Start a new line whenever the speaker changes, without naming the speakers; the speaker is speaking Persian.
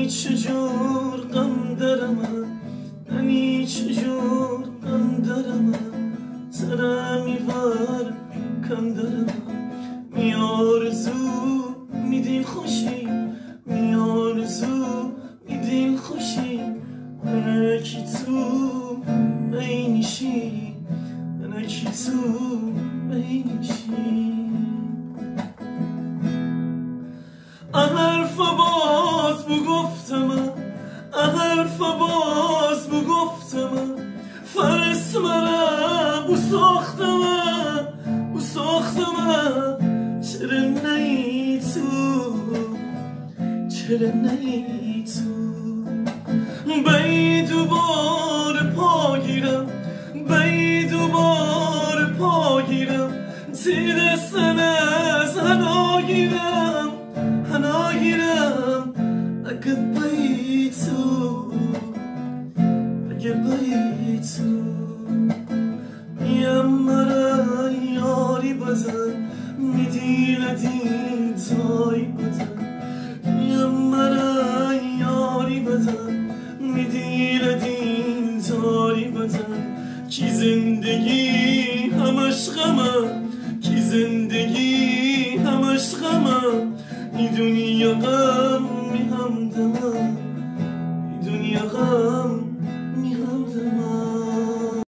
چجور غم دارم منی چجور غم دارم سرم میبر کم دارم میارزو میدین خوشی میارزو میدین خوشی منکی تو بینشی منکی تو بینشی حرف باز بگفتم حرف باز بگفتم فرس مرا بو ساختم چرا نی تو چرا نی تو بی دوباره پا گیرم بی دوباره پا گیرم تی دستن از حنا گیرم اگه بی تو اگه بی تو یم مرا یاری بزن میدیل دین تای بزن یم مرا یاری بزن میدیل دین تای بزن کی زندگی همش غمه کی زندگی همش غمه این دنیا